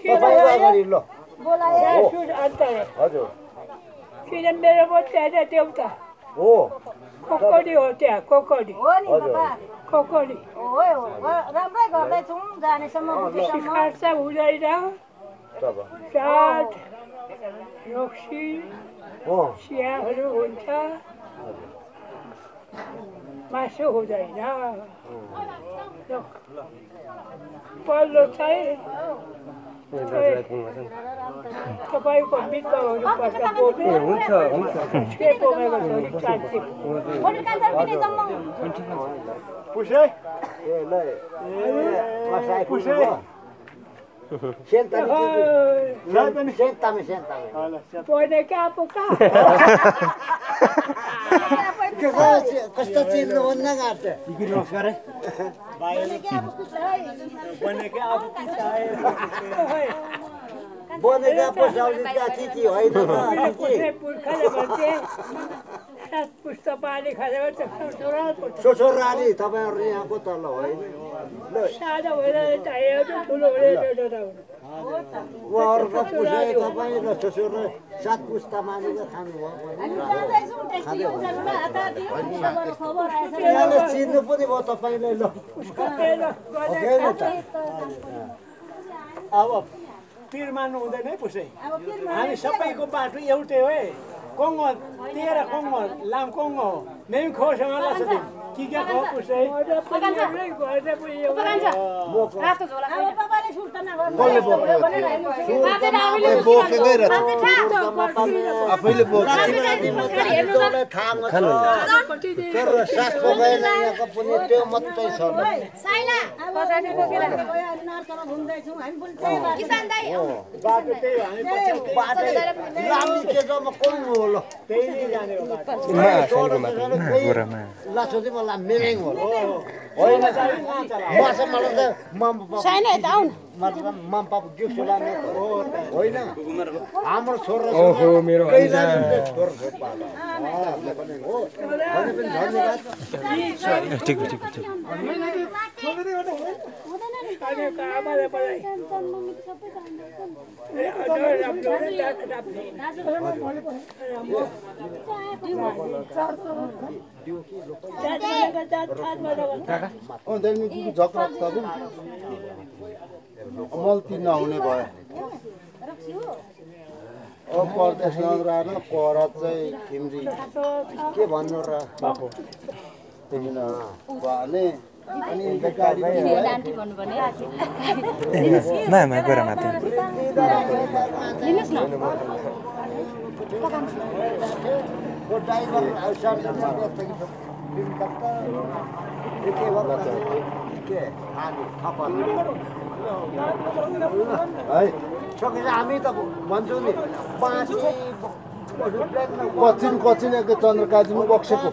तपाईँको अगाडि ल हजुर किन मेरो म त्यहाँ देउता हो कोकोडी हो त्यहाँ कोकोडी कोकोडी राम्रै गर्दैछौँ जानेसम्म बुझेसम्म खर्च हुँदैन चाट रक्सी चियाहरू हुन्छ मासु हुँदैन पल्लो चाहिँ तपाईँको मित्र हुनुपर्छ बोल्ने हुन्छ के बोलेको छोरी कान्छी पुसै ए ल मसाइ पुसै पढ्ने कहाँ पुग्छ कस्तो चिन्नु भन्न गाड्छ नमस्कार बनेका पसाउने चिठी होइन पुर्खाले भन्थे सात पुस्ता पानी खाएर सोसो रानी तपाईँहरू यहाँको तल होइन सानो हुँदा चाहिएको ठुलो हुँदै उहाँहरूको पुसाइ तपाईँ र सोसो र सात पुस्ता मानेर खानुभयो यहाँले चिन्नु पनि भयो तपाईँले ल अब पिर मान्नु हुँदैन है पुसै हामी सबैको बाटो एउटै हो है कोङ्ग तेह्र कोङ्ग लाम कोङ्ग हो मेम खोसँग लाग्छ कि क्या खो पुसै लासोदी मलाई मेमेङ हो होइन मलाई त मम्पा दिउँसो लाने होइन हाम्रो छोरा मेरो ठिक ठिक ठिक मल्ती नहुने भयो परदेश नगराएर पर चाहिँ खिम्री के भन्नु र भने अनि गाडी हामी त भन्छौँ नि कचिन कचिन चन्द्रकाजी बक्सेको